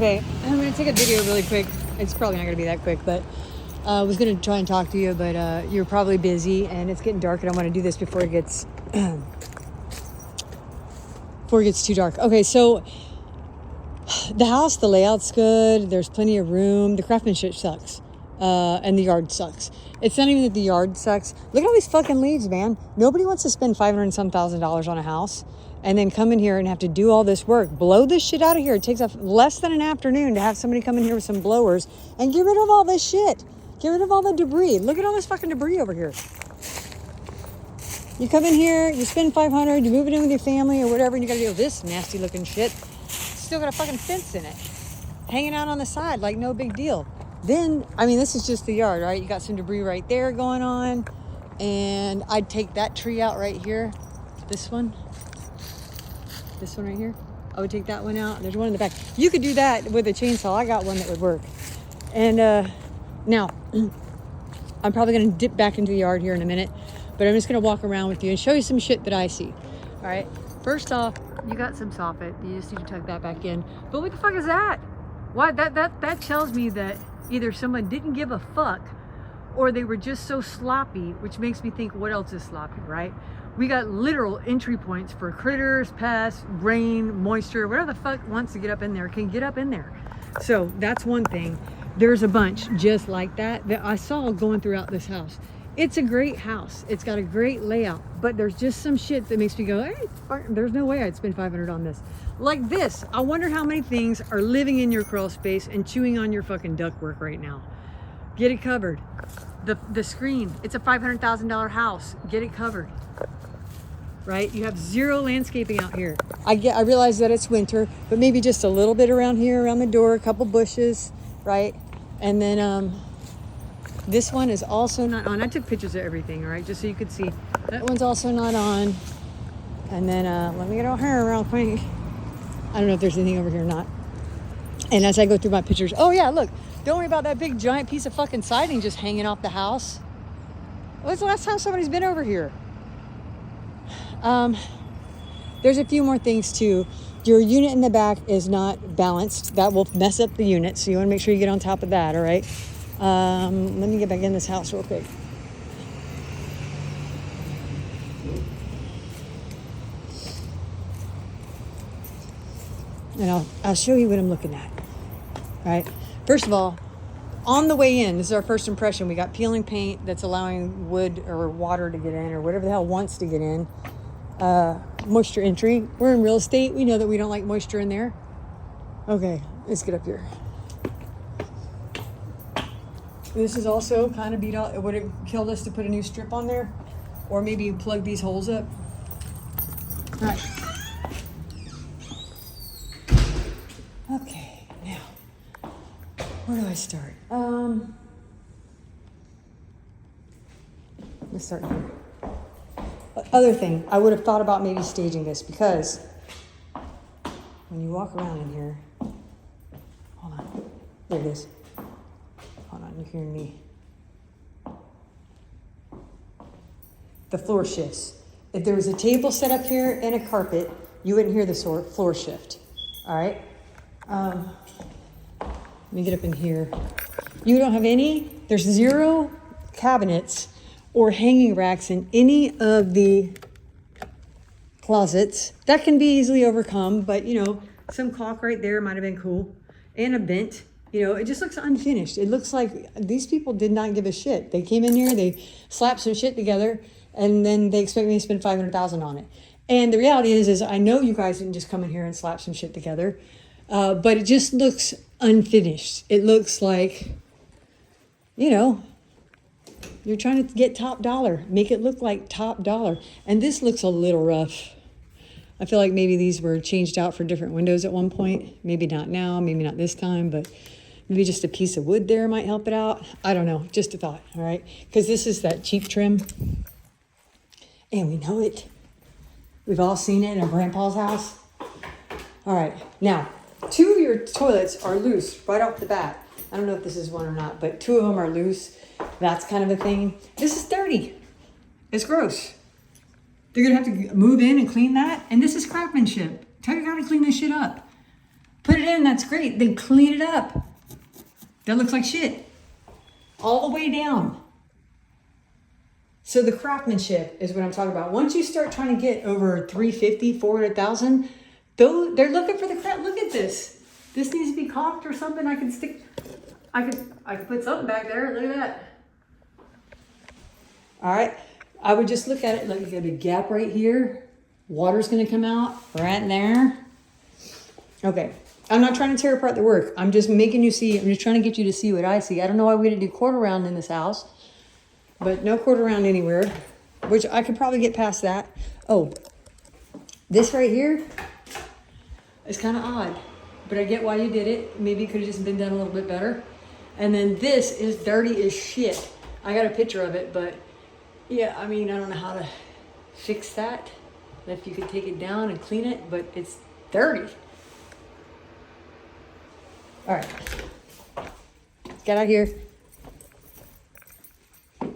Okay, I'm gonna take a video really quick. It's probably not gonna be that quick, but I was gonna try and talk to you, but you're probably busy and it's getting dark and I wanna do this before it gets before it gets too dark. Okay, so the house, the layout's good. There's plenty of room. The craftsmanship sucks. And the yard sucks. It's not even that the yard sucks. Look at all these fucking leaves, man. Nobody wants to spend $500 and some thousand on a house and then come in here and have to do all this work. Blow this shit out of here. It takes less than an afternoon to have somebody come in here with some blowers and get rid of all this shit. Get rid of all the debris. Look at all this fucking debris over here. You come in here, you spend $500, you move it in with your family or whatever, and you gotta deal with this nasty looking shit. Still got a fucking fence in it. Hanging out on the side like no big deal. Then, I mean, this is just the yard, right? You got some debris right there going on. And I'd take that tree out right here. This one right here. I would take that one out. There's one in the back. You could do that with a chainsaw. I got one that would work. And now, I'm probably going to dip back into the yard here in a minute. But I'm just going to walk around with you and show you some shit that I see. All right. First off, you got some soffit. You just need to tuck that back in. But what the fuck is that? Why that tells me that either someone didn't give a fuck or they were just so sloppy, which makes me think what else is sloppy, right? We got literal entry points for critters, pests, rain, moisture, whatever the fuck wants to get up in there can get up in there. So that's one thing. There's a bunch just like that I saw going throughout this house. It's a great house. It's got a great layout, but there's just some shit that makes me go, hey, there's no way I'd spend $500 on this. Like this. I wonder how many things are living in your crawl space and chewing on your fucking ductwork right now. Get it covered. The screen, it's a $500,000 house. Get it covered. Right? You have zero landscaping out here. I realize that it's winter, but maybe just a little bit around here, around the door, a couple bushes, right? And then this one is also not on. I took pictures of everything, all right, just so you could see. That one's also not on. And then let me get over here real quick. I don't know if there's anything over here or not. And as I go through my pictures, oh yeah, look, don't worry about that big giant piece of fucking siding just hanging off the house. When's the last time somebody's been over here? There's a few more things too. Your unit in the back is not balanced. That will mess up the unit, so you want to make sure you get on top of that, all right? Let me get back in this house real quick. And I'll show you what I'm looking at, right? First of all, on the way in, this is our first impression. We got peeling paint that's allowing wood or water to get in or whatever the hell wants to get in. Moisture entry. We're in real estate. We know that we don't like moisture in there. Okay, let's get up here. This is also kind of beat out. It would have killed us to put a new strip on there or maybe plug these holes up. All right. Okay, now, where do I start? Let's start here. Other thing, I would have thought about maybe staging this because when you walk around in here, hold on, there it is. Hold on, you're hearing me. The floor shifts. If there was a table set up here and a carpet, you wouldn't hear the floor shift, all right? Let me get up in here. You don't have there's zero cabinets or hanging racks in any of the closets. That can be easily overcome, but you know, some caulk right there might have been cool. And a vent, you know, it just looks unfinished. It looks like these people did not give a shit. They came in here, they slapped some shit together, and then they expect me to spend $500,000 on it. And the reality is I know you guys didn't just come in here and slap some shit together, but it just looks unfinished. It looks like, you know, you're trying to get top dollar, make it look like top dollar. And this looks a little rough. I feel like maybe these were changed out for different windows at one point. Maybe not now, maybe not this time, but maybe just a piece of wood there might help it out. I don't know, just a thought, all right? Because this is that cheap trim. And we know it. We've all seen it in our grandpa's house. All right, now, 2 of your toilets are loose right off the bat. I don't know if this is one or not, but 2 of them are loose. That's kind of a thing. This is dirty. It's gross. They're gonna have to move in and clean that. And this is craftsmanship. Tell your guy to clean this shit up. Put it in, that's great. Then clean it up. That looks like shit. All the way down. So the craftsmanship is what I'm talking about. Once you start trying to get over 350, 400,000, though they're looking for the craft. Look at this. This needs to be caulked or something. I could put something back there. Look at that. All right. I would just look at it. Look, you got a gap right here. Water's going to come out right there. Okay. I'm not trying to tear apart the work. I'm just making you see. I'm just trying to get you to see what I see. I don't know why we didn't do quarter round in this house, but no quarter round anywhere, which I could probably get past that. Oh, this right here is kind of odd, but I get why you did it. Maybe it could have just been done a little bit better. And then this is dirty as shit. I got a picture of it, but yeah, I mean, I don't know how to fix that. If you could take it down and clean it, but it's dirty. All right, get out here. All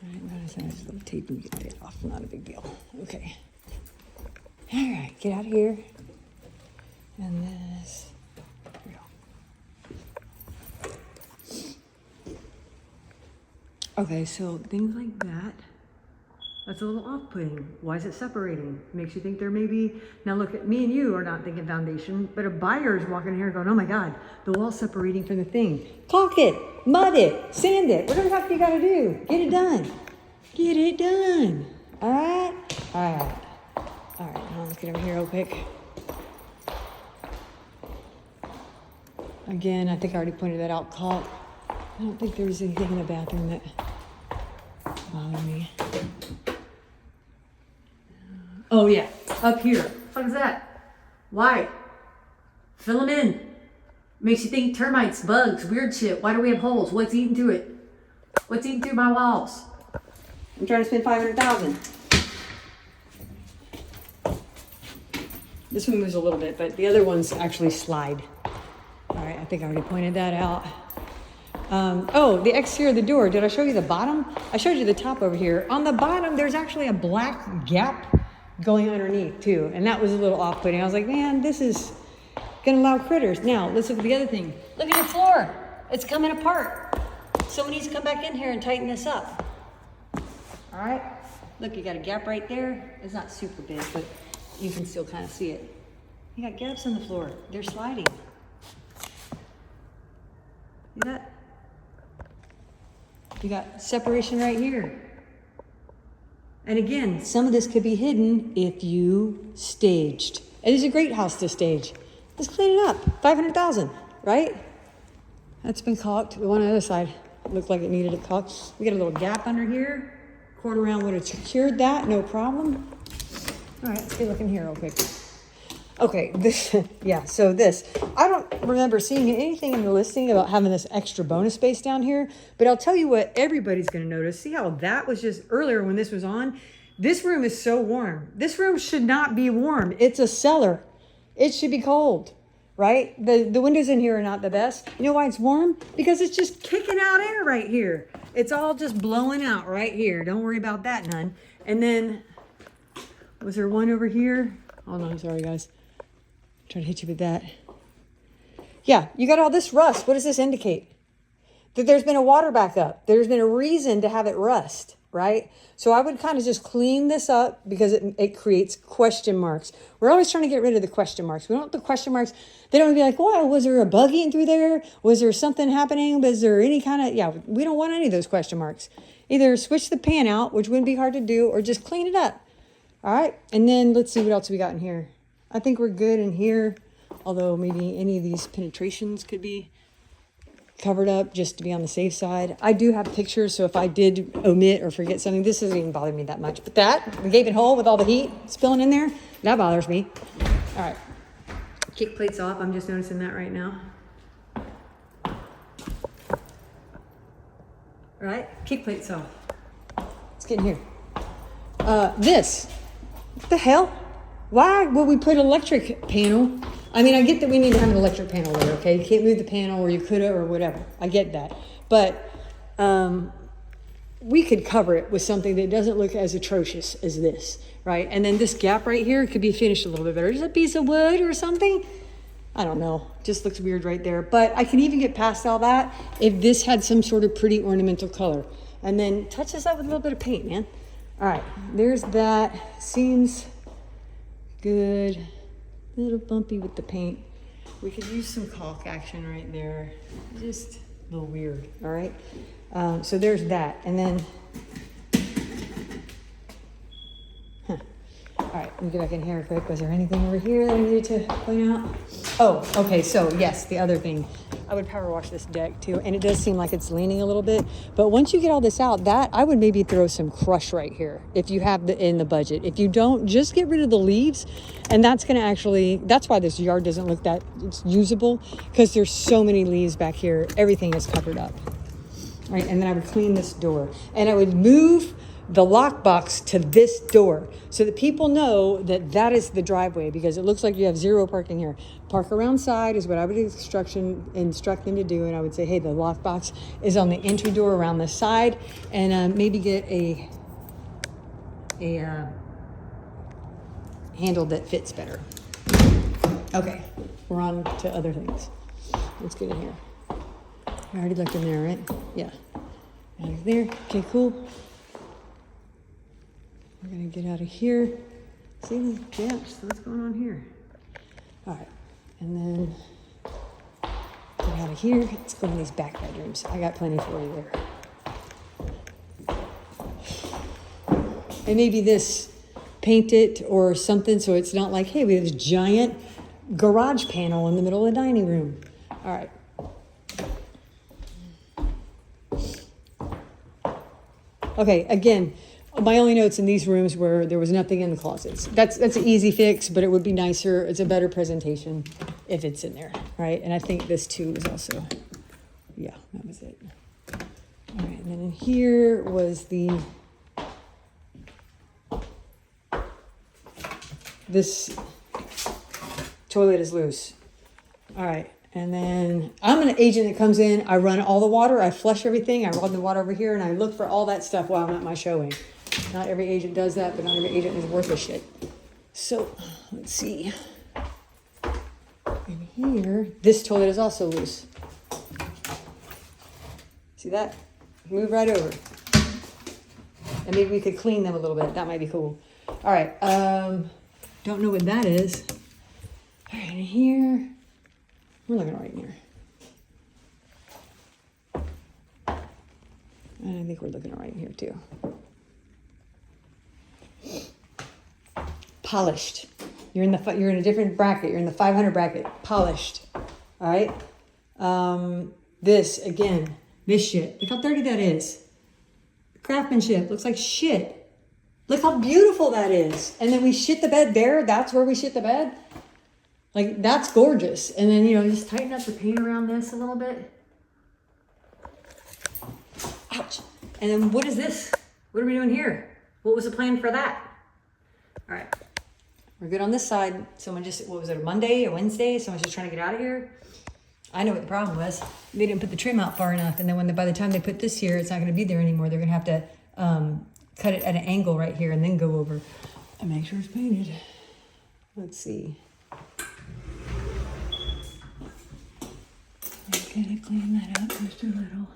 right, notice I just little tape and get it off. Not a big deal. Okay. All right, get out of here. And this. Here we go. Okay, so things like that. That's a little off-putting. Why is it separating? Makes you think there may be, now look at me and you are not thinking foundation, but a buyer is walking here going, oh my God, the wall's separating from the thing. Caulk it, mud it, sand it, whatever the heck you gotta do. Get it done. Get it done. All right? All right. All right, now let's get over here real quick. Again, I think I already pointed that out, caulk. I don't think there's anything in the bathroom that bothered me. Oh yeah, up here. What is that? Why? Fill them in. Makes you think termites, bugs, weird shit. Why do we have holes? What's eating through it? What's eating through my walls? I'm trying to spend 500,000. This one moves a little bit, but the other ones actually slide. All right, I think I already pointed that out. Oh, the exterior of the door. Did I show you the bottom? I showed you the top over here. On the bottom, there's actually a black gap going underneath too. And that was a little off-putting. I was like, man, this is gonna allow critters. Now, let's look at the other thing. Look at your floor. It's coming apart. Someone needs to come back in here and tighten this up. All right, look, you got a gap right there. It's not super big, but you can still kind of see it. You got gaps in the floor. They're sliding. See that? You got separation right here. And again, some of this could be hidden if you staged. It is a great house to stage. Let's clean it up. 500,000, right? That's been caulked. The one on the other side looked like it needed a caulk. We got a little gap under here. Quarter round would have secured that, no problem. All right, let's get looking here real quick. Okay, this, yeah, so this. I don't remember seeing anything in the listing about having this extra bonus space down here, but I'll tell you what everybody's gonna notice. See how that was just earlier when this was on? This room is so warm. This room should not be warm. It's a cellar. It should be cold, right? The windows in here are not the best. You know why it's warm? Because it's just kicking out air right here. It's all just blowing out right here. Don't worry about that none. And then, was there one over here? Oh no, sorry guys. Trying to hit you with that. Yeah, you got all this rust. What does this indicate? That there's been a water backup. There's been a reason to have it rust, right? So I would kind of just clean this up because it creates question marks. We're always trying to get rid of the question marks. We don't want the question marks. They don't be like, wow, was there a bug eating through there? Was there something happening? Was there any kind of, yeah, we don't want any of those question marks. Either switch the pan out, which wouldn't be hard to do, or just clean it up. All right, and then let's see what else we got in here. I think we're good in here, although maybe any of these penetrations could be covered up just to be on the safe side. I do have pictures, so if I did omit or forget something, this doesn't even bother me that much. But that, the gaping hole with all the heat spilling in there, that bothers me. All right, kick plates off. I'm just noticing that right now. All right, kick plates off. Let's get in here. This, what the hell? Why would we put an electric panel? I mean, I get that we need to have an electric panel there, okay? You can't move the panel, or you could have, or whatever. I get that. But we could cover it with something that doesn't look as atrocious as this, right? And then this gap right here could be finished a little bit better. Just a piece of wood or something. I don't know, just looks weird right there. But I can even get past all that if this had some sort of pretty ornamental color. And then touch this up with a little bit of paint, man. All right, there's that. Seems good. A little bumpy with the paint. We could use some caulk action right there. Just a little weird, all right? So there's that. And then, all right, let me get back in here quick. Was there anything over here that I needed to point out? Oh, okay, so yes, the other thing. I would power wash this deck too, and it does seem like it's leaning a little bit. But once you get all this out, that I would maybe throw some crush right here if you have the in the budget. If you don't, just get rid of the leaves, and that's gonna actually, that's why this yard doesn't look that it's usable, because there's so many leaves back here. Everything is covered up. All right, and then I would clean this door, and I would move the lockbox to this door so that people know that that is the driveway, because it looks like you have zero parking here. Park around side is what I would instruct them to do, and I would say, hey, the lockbox is on the entry door around the side, and maybe get a handle that fits better. Okay, we're on to other things. Let's get in here. I already looked in there, right? Yeah. Out of there. Okay, cool. We're gonna get out of here. See the gaps? What's going on here? All right, and then get out of here. Let's go in these back bedrooms. I got plenty for you there. And maybe this, paint it or something so it's not like, hey, we have this giant garage panel in the middle of the dining room. All right. Okay, again, my only notes in these rooms were there was nothing in the closets. That's an easy fix, but it would be nicer. It's a better presentation if it's in there, right? And I think this too was also, yeah, that was it. All right, and then in here was this toilet is loose. All right. And then I'm an agent that comes in, I run all the water, I flush everything, I run the water over here, and I look for all that stuff while I'm at my showing. Not every agent does that, but not every agent is worth a shit. So, let's see. In here, this toilet is also loose. See that? Move right over. And maybe we could clean them a little bit. That might be cool. All right. Don't know what that is. All right, in here. We're looking right in here. And I think we're looking right in here too. Polished. You're in a different bracket. You're in the 500 bracket. Polished. All right. This again. This shit. Look how dirty that is. Craftsmanship looks like shit. Look how beautiful that is. And then we shit the bed there. That's where we shit the bed. Like, that's gorgeous. And then, just tighten up the paint around this a little bit. Ouch. And then what is this? What are we doing here? What was the plan for that? All right. We're good on this side. Someone just, what was it, a Monday, a Wednesday? Someone's just trying to get out of here. I know what the problem was. They didn't put the trim out far enough. And then by the time they put this here, it's not going to be there anymore. They're going to have to cut it at an angle right here and then go over and make sure it's painted. Let's see. Okay, clean that up just a little.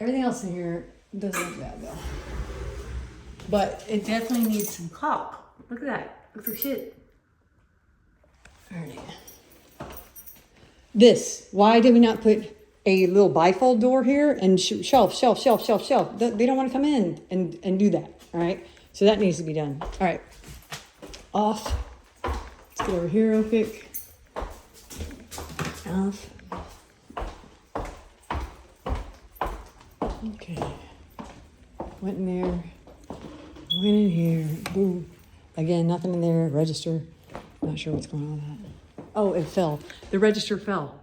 Everything else in here doesn't look bad though. But it definitely needs some caulk. Look at that. Looks like shit. All right. This. Why did we not put a little bifold door here and shelf? They don't want to come in and do that. All right. So that needs to be done. All right. Off. Let's get over here real quick. Off. Okay. Went in there. Went in here. Boom. Again, nothing in there. Register. Not sure what's going on with that. Oh, it fell. The register fell.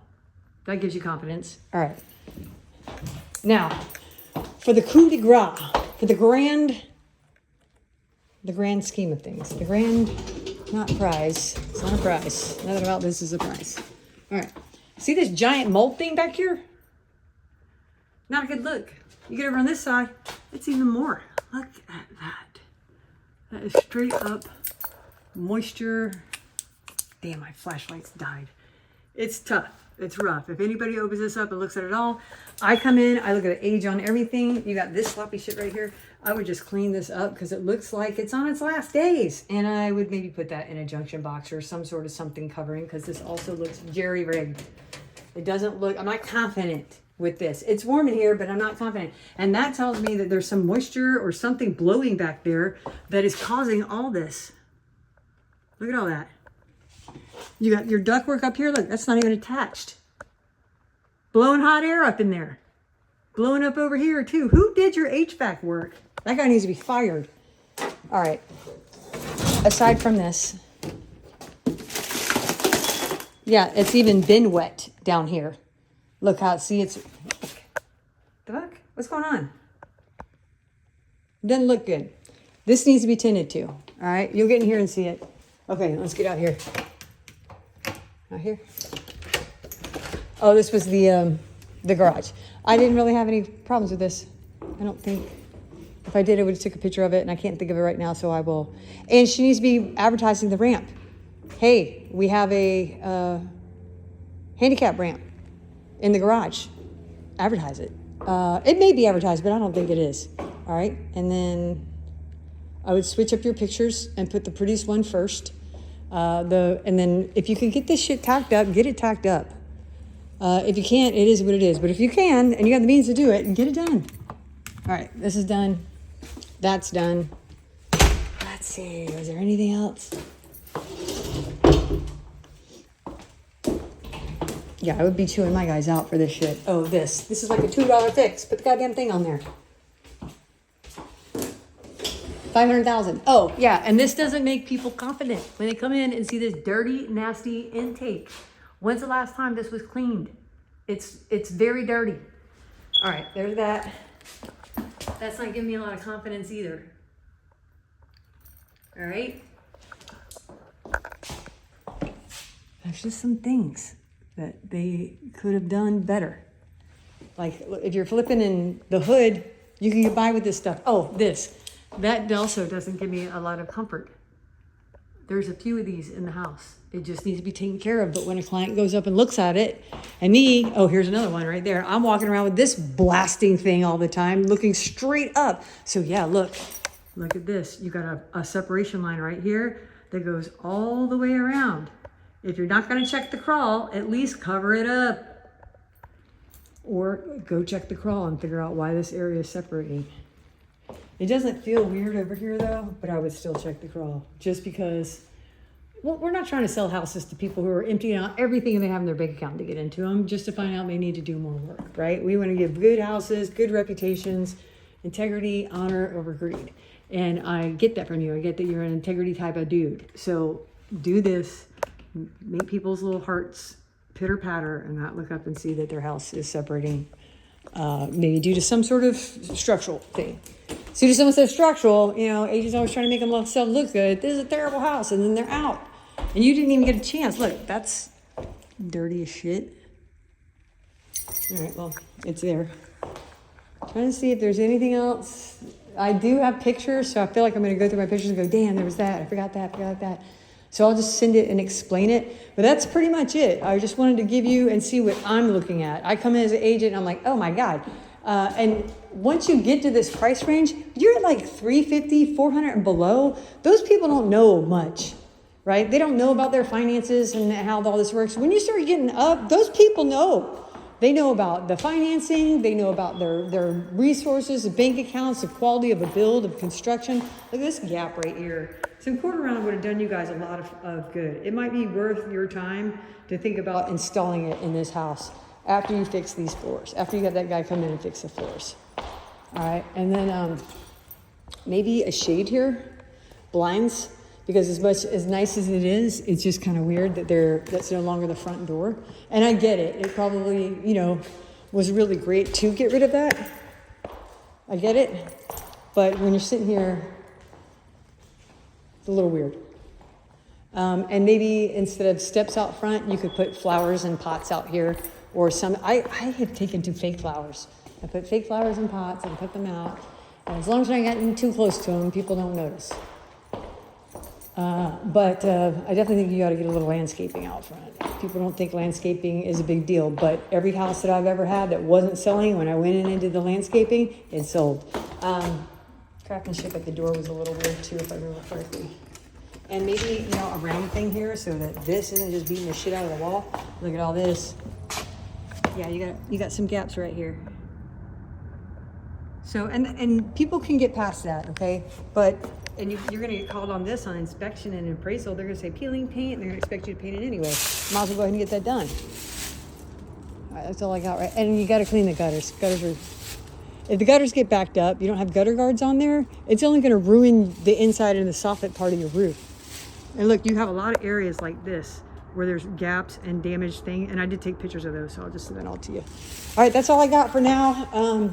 That gives you confidence. All right. Now, for the coup de grace, for the grand scheme of things, the grand, not prize. It's not a prize. Nothing about this is a prize. All right. See this giant mold thing back here? Not a good look. You get over on this side, it's even more. Look at that. That is straight up moisture. Damn, my flashlight's died. It's tough. It's rough. If anybody opens this up and looks at it all, I come in, I look at the age on everything. You got this sloppy shit right here. I would just clean this up because it looks like it's on its last days. And I would maybe put that in a junction box or some sort of something covering, because this also looks jerry-rigged. It doesn't look, I'm not confident with this. It's warm in here, but I'm not confident. And that tells me that there's some moisture or something blowing back there that is causing all this. Look at all that. You got your ductwork up here. Look, that's not even attached. Blowing hot air up in there. Blowing up over here too. Who did your HVAC work? That guy needs to be fired. All right. Aside from this, yeah, it's even been wet down here. Look how, see, it's, the fuck? What's going on? Doesn't look good. This needs to be tended to. All right, you'll get in here and see it. Okay, let's get out here. Out here. Oh, this was the garage. I didn't really have any problems with this. I don't think. If I did, I would have took a picture of it, and I can't think of it right now, so I will. And she needs to be advertising the ramp. Hey, we have a handicap ramp in the garage. Advertise it. It may be advertised, but I don't think it is. All right, and then I would switch up your pictures and put the prettiest one first. And then if you can get this shit tacked up, get it tacked up. If you can't, it is what it is. But if you can, and you have the means to do it, get it done. All right, this is done. That's done. Let's see, is there anything else? Yeah, I would be chewing my guys out for this shit. Oh, this is like a $2 fix. Put the goddamn thing on there. 500,000. Oh, yeah, and this doesn't make people confident when they come in and see this dirty, nasty intake. When's the last time this was cleaned? It's very dirty. All right, there's that. That's not giving me a lot of confidence either. All right. There's just some things that they could have done better. Like if you're flipping in the hood, you can get by with this stuff. Oh, this. That also doesn't give me a lot of comfort. There's a few of these in the house. It just needs to be taken care of. But when a client goes up and looks at it, and me, oh, here's another one right there. I'm walking around with this blasting thing all the time, looking straight up. So yeah, look at this. You got a separation line right here that goes all the way around. If you're not gonna check the crawl, at least cover it up. Or go check the crawl and figure out why this area is separating. It doesn't feel weird over here though, but I would still check the crawl just because, well, we're not trying to sell houses to people who are emptying out everything they have in their bank account to get into them just to find out they need to do more work, right? We want to give good houses, good reputations, integrity, honor over greed. And I get that from you. I get that you're an integrity type of dude. So do this, make people's little hearts pitter patter and not look up and see that their house is separating, maybe due to some sort of structural thing. So if someone says structural, you know, agents always trying to make themselves look good. This is a terrible house, and then they're out. And you didn't even get a chance. Look, that's dirty as shit. All right, well, it's there. Trying to see if there's anything else. I do have pictures, so I feel like I'm going to go through my pictures and go, damn, there was that. I forgot that. So I'll just send it and explain it. But that's pretty much it. I just wanted to give you and see what I'm looking at. I come in as an agent, and I'm like, oh, my God. And once you get to this price range, you're at like 350, 400 and below. Those people don't know much, right? They don't know about their finances and how all this works. When you start getting up, those people know. They know about the financing. They know about their resources, the bank accounts, the quality of a build, of construction. Look at this gap right here. Some quarter round would have done you guys a lot of good. It might be worth your time to think about installing it in this house after you fix these floors, after you got that guy come in and fix the floors. All right, and then maybe a shade here, blinds, because as nice as it is, it's just kind of weird that that's no longer the front door. And I get it. It probably, was really great to get rid of that. I get it. But when you're sitting here, it's a little weird. And maybe instead of steps out front, you could put flowers and pots out here or some. I had taken to fake flowers I put fake flowers in pots and put them out. And as long as I'm not getting too close to them, people don't notice. But I definitely think you got to get a little landscaping out front. People don't think landscaping is a big deal, but every house that I've ever had that wasn't selling, when I went in and did the landscaping, it sold. Craftsmanship at the door was a little weird too, if I remember correctly. And maybe, a round thing here so that this isn't just beating the shit out of the wall. Look at all this. Yeah, you got some gaps right here. So, and people can get past that, okay? But, you're gonna get called on this on inspection and appraisal. They're gonna say peeling paint, and they're gonna expect you to paint it anyway. Might as well go ahead and get that done. All right, that's all I got, right? And you gotta clean the gutters. If the gutters get backed up, you don't have gutter guards on there, it's only gonna ruin the inside and the soffit part of your roof. And look, you have a lot of areas like this where there's gaps and damaged thing, and I did take pictures of those, so I'll just send that all to you. All right, that's all I got for now.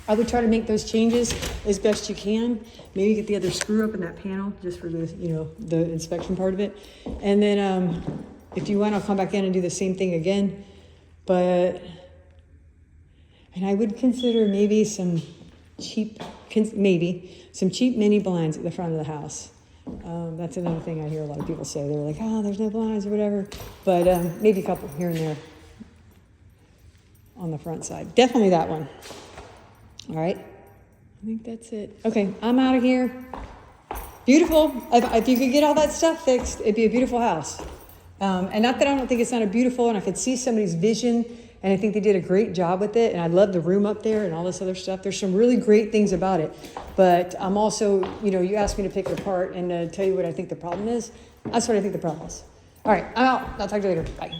I would try to make those changes as best you can. Maybe get the other screw up in that panel just for the, the inspection part of it. And then if you want, I'll come back in and do the same thing again. And I would consider maybe some cheap mini blinds at the front of the house. That's another thing I hear a lot of people say. They're like, oh, there's no blinds or whatever. But maybe a couple here and there on the front side. Definitely that one. All right, I think that's it. Okay, I'm out of here. Beautiful. If you could get all that stuff fixed, it'd be a beautiful house. And not that I don't think it's not a beautiful, and I could see somebody's vision, and I think they did a great job with it, and I love the room up there and all this other stuff. There's some really great things about it. But I'm also, you asked me to pick it apart and tell you what I think the problem is. That's what I think the problem is. All right, I'm out. I'll talk to you later. Bye.